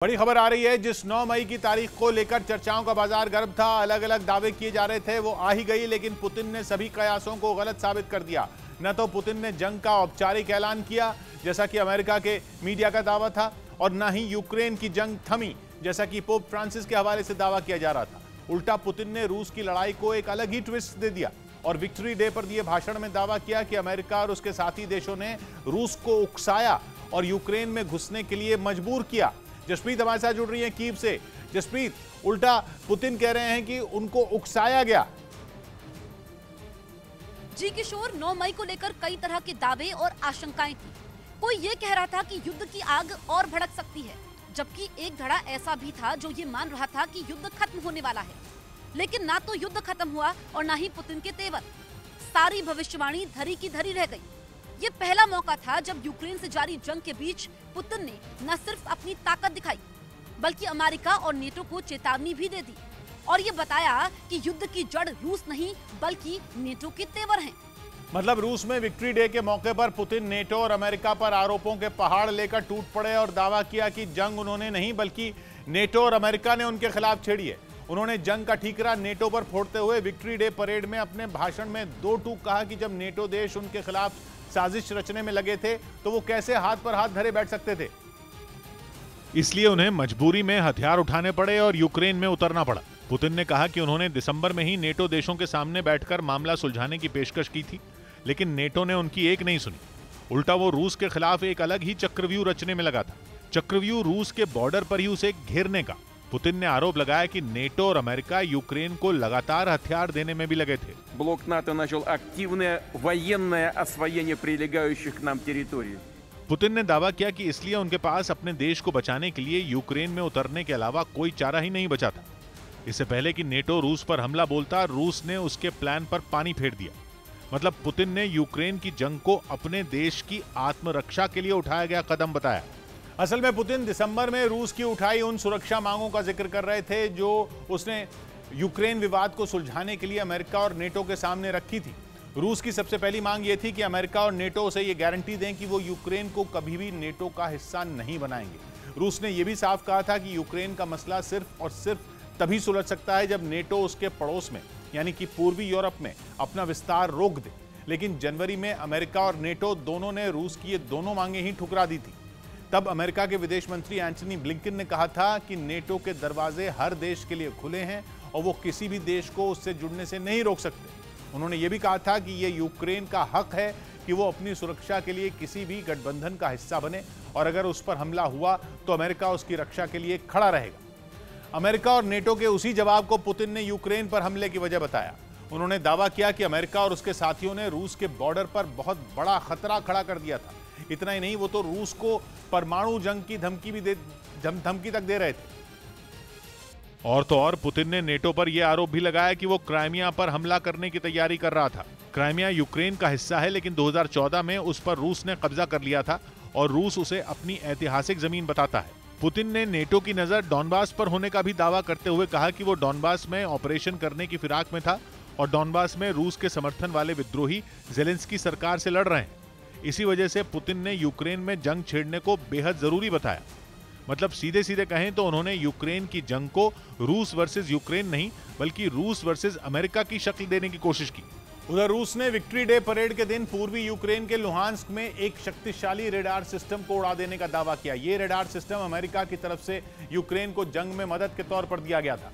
बड़ी खबर आ रही है। जिस 9 मई की तारीख को लेकर चर्चाओं का बाजार गर्म था, अलग अलग दावे किए जा रहे थे, वो आ ही गई। लेकिन पुतिन ने सभी कयासों को गलत साबित कर दिया। न तो पुतिन ने जंग का औपचारिक ऐलान किया जैसा कि अमेरिका के मीडिया का दावा था, और न ही यूक्रेन की जंग थमी जैसा कि पोप फ्रांसिस के हवाले से दावा किया जा रहा था। उल्टा पुतिन ने रूस की लड़ाई को एक अलग ही ट्विस्ट दे दिया और विक्ट्री डे पर दिए भाषण में दावा किया कि अमेरिका और उसके साथी देशों ने रूस को उकसाया और यूक्रेन में घुसने के लिए मजबूर किया। जसप्रीत हमारे साथ जुड़ रही है कीव से। जसप्रीत, उल्टा पुतिन कह रहे हैं कि उनको उकसाया गया। जी किशोर, 9 मई को लेकर कई तरह के दावे और आशंकाएं थी। कोई ये कह रहा था कि युद्ध की आग और भड़क सकती है, जबकि एक धड़ा ऐसा भी था जो ये मान रहा था कि युद्ध खत्म होने वाला है। लेकिन ना तो युद्ध खत्म हुआ और ना ही पुतिन के तेवर। सारी भविष्यवाणी धरी की धरी रह गई। ये पहला मौका था जब यूक्रेन से जारी जंग के बीच पुतिन ने न सिर्फ अपनी ताकत दिखाई, बल्कि अमेरिका और नेटो को चेतावनी भी दे दी और ये बताया कि युद्ध की जड़ रूस नहीं बल्कि नेटो के तेवर हैं। मतलब रूस में विक्ट्री डे के मौके पर पुतिन नेटो और अमेरिका पर आरोपों के पहाड़ लेकर टूट पड़े और दावा किया कि जंग उन्होंने नहीं बल्कि नेटो और अमेरिका ने उनके खिलाफ छेड़ी है। उन्होंने जंग का ठीकरा नेटो पर फोड़ते हुए विक्ट्री डे परेड में अपने भाषण में दो टूक कहा कि जब नेटो देश उनके खिलाफ साजिश रचने में लगे थे तो वो कैसे हाथ पर हाथ धरे बैठ सकते थे। इसलिए उन्हें मजबूरी में हथियार उठाने पड़े और यूक्रेन में उतरना पड़ा। पुतिन ने कहा कि उन्होंने दिसंबर में ही नेटो देशों के सामने बैठकर मामला सुलझाने की पेशकश की थी, लेकिन नेटो ने उनकी एक नहीं सुनी। उल्टा वो रूस के खिलाफ एक अलग ही चक्रव्यूह रचने में लगा था। चक्रव्यूह रूस के बॉर्डर पर ही उसे घेरने का। पुतिन ने आरोप लगाया कि नेटो और अमेरिका यूक्रेन को लगातार हथियार देने में भी लगे थे। ब्लок НАТО начал активное военное освоение прилегающих к нам территорий। पुतिन ने दावा किया कि इसलिए उनके पास अपने देश को बचाने के लिए यूक्रेन में उतरने के अलावा कोई चारा ही नहीं बचा था। इससे पहले कि नेटो रूस पर हमला बोलता, रूस ने उसके प्लान पर पानी फेर दिया। मतलब पुतिन ने यूक्रेन की जंग को अपने देश की आत्मरक्षा के लिए उठाया गया कदम बताया। असल में पुतिन दिसंबर में रूस की उठाई उन सुरक्षा मांगों का जिक्र कर रहे थे जो उसने यूक्रेन विवाद को सुलझाने के लिए अमेरिका और नेटो के सामने रखी थी। रूस की सबसे पहली मांग यह थी कि अमेरिका और नेटो उसे यह गारंटी दें कि वो यूक्रेन को कभी भी नेटो का हिस्सा नहीं बनाएंगे। रूस ने यह भी साफ कहा था कि यूक्रेन का मसला सिर्फ और सिर्फ तभी सुलझ सकता है जब नेटो उसके पड़ोस में यानी कि पूर्वी यूरोप में अपना विस्तार रोक दे। लेकिन जनवरी में अमेरिका और नेटो दोनों ने रूस की ये दोनों मांगे ही ठुकरा दी थी। तब अमेरिका के विदेश मंत्री एंटनी ब्लिंकन ने कहा था कि नेटो के दरवाजे हर देश के लिए खुले हैं और वो किसी भी देश को उससे जुड़ने से नहीं रोक सकते। उन्होंने ये भी कहा था कि ये यूक्रेन का हक है कि वो अपनी सुरक्षा के लिए किसी भी गठबंधन का हिस्सा बने और अगर उस पर हमला हुआ तो अमेरिका उसकी रक्षा के लिए खड़ा रहेगा। अमेरिका और नेटो के उसी जवाब को पुतिन ने यूक्रेन पर हमले की वजह बताया। उन्होंने दावा किया कि अमेरिका और उसके साथियों ने रूस के बॉर्डर पर बहुत बड़ा खतरा खड़ा कर दिया था। इतना ही नहीं, वो तो रूस को परमाणु जंग की धमकी तक दे रहे थे। और तो और पुतिन ने नेटो पर यह आरोप भी लगाया कि वो क्राइमिया पर हमला करने की तैयारी कर रहा था। क्राइमिया यूक्रेन का हिस्सा है, लेकिन 2014 में उस पर रूस ने कब्जा कर लिया था और रूस उसे अपनी ऐतिहासिक जमीन बताता है। पुतिन ने नेटो की नजर डॉनबास पर होने का भी दावा करते हुए कहा कि वो डॉनबास में ऑपरेशन करने की फिराक में था और डॉनबास में रूस के समर्थन वाले विद्रोही जेलेंस्की सरकार से लड़ रहे हैं। इसी वजह से पुतिन ने यूक्रेन में जंग छेड़ने को बेहद जरूरी बताया। मतलब सीधे सीधे कहें तो उन्होंने यूक्रेन की जंग को रूस वर्सेस यूक्रेन नहीं बल्कि रूस वर्सेस अमेरिका की शक्ल देने की कोशिश की। उधर रूस ने विक्ट्री डे परेड के दिन पूर्वी यूक्रेन के लुहांस्क में एक शक्तिशाली रेडार सिस्टम को उड़ा देने का दावा किया। यह रेडार सिस्टम अमेरिका की तरफ से यूक्रेन को जंग में मदद के तौर पर दिया गया था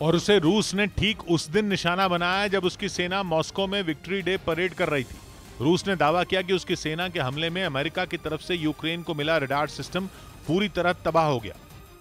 और उसे रूस ने ठीक उस दिन निशाना बनाया जब उसकी सेना मॉस्को में विक्ट्री डे परेड कर रही थी। रूस ने दावा किया कि उसकी सेना के हमले में अमेरिका की तरफ से यूक्रेन को मिला रेडार सिस्टम पूरी तरह तबाह हो गया।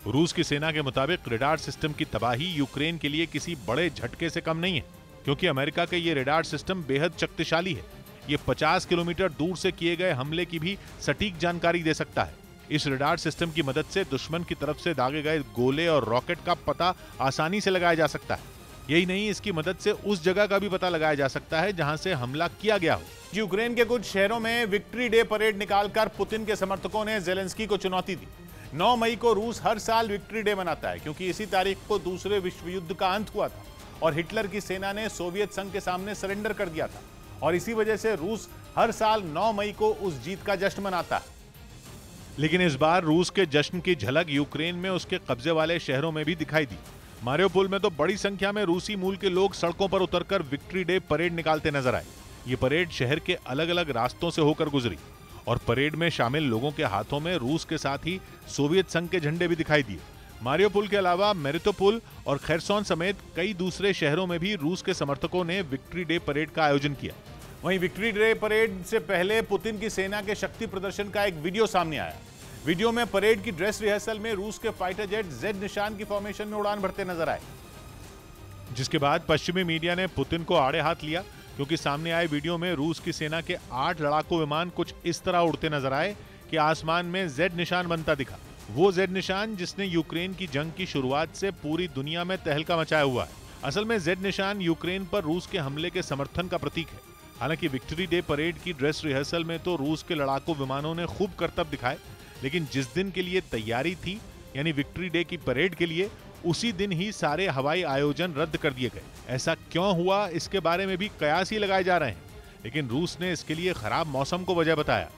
रूस की सेना के मुताबिक रेडार सिस्टम की तबाही यूक्रेन के लिए किसी बड़े झटके से कम नहीं है, क्योंकि अमेरिका के ये रेडार सिस्टम बेहद शक्तिशाली है। ये 50 किलोमीटर दूर से किए गए हमले की भी सटीक जानकारी दे सकता है। इस रेडार सिस्टम की मदद से दुश्मन की तरफ से दागे गए गोले और रॉकेट का पता आसानी से लगाया जा सकता है। यही नहीं, इसकी मदद से उस जगह का भी पता लगाया जा सकता है जहां से हमला किया गया हो। यूक्रेन के कुछ शहरों में विक्ट्री डे परेड निकालकर पुतिन के समर्थकों ने जेलेंस्की को चुनौती दी। 9 मई को रूस हर साल विक्ट्री डे मनाता है क्योंकि इसी तारीख को दूसरे विश्व युद्ध का अंत हुआ था और हिटलर की सेना ने सोवियत संघ के सामने सरेंडर कर दिया था और इसी वजह से रूस हर साल 9 मई को उस जीत का जश्न मनाता है। लेकिन इस बार रूस के जश्न की झलक यूक्रेन में उसके कब्जे वाले शहरों में भी दिखाई दी। मारियोपोल में तो बड़ी संख्या में रूसी मूल के लोग सड़कों पर उतरकर विक्ट्री डे परेड निकालते नजर आए। ये परेड शहर के अलग अलग रास्तों से होकर गुजरी और परेड में शामिल लोगों के हाथों में रूस के साथ ही सोवियत संघ के झंडे भी दिखाई दिए। मारियोपोल के अलावा मेरिटोपोल और खैरसोन समेत कई दूसरे शहरों में भी रूस के समर्थकों ने विक्ट्री डे परेड का आयोजन किया। वहीं विक्ट्री डे परेड से पहले पुतिन की सेना के शक्ति प्रदर्शन का एक वीडियो सामने आया। वीडियो में परेड की ड्रेस रिहर्सल में रूस के फाइटर जेट जेड निशान की फॉर्मेशन में उड़ान भरते नजर आए, जिसके बाद पश्चिमी मीडिया ने पुतिन को आड़े हाथ लिया, क्योंकि सामने आए वीडियो में रूस की सेना के 8 लड़ाकू विमान कुछ इस तरह उड़ते नजर आए कि आसमान में जेड निशान बनता दिखा। वो जेड निशान जिसने यूक्रेन की जंग की शुरुआत से पूरी दुनिया में तहलका मचाया हुआ है। असल में जेड निशान यूक्रेन पर रूस के हमले के समर्थन का प्रतीक है। हालांकि विक्ट्री डे परेड की ड्रेस रिहर्सल में तो रूस के लड़ाकू विमानों ने खूब करतब दिखाए, लेकिन जिस दिन के लिए तैयारी थी यानी विक्ट्री डे की परेड के लिए, उसी दिन ही सारे हवाई आयोजन रद्द कर दिए गए। ऐसा क्यों हुआ, इसके बारे में भी कयास ही लगाए जा रहे हैं, लेकिन रूस ने इसके लिए खराब मौसम को वजह बताया।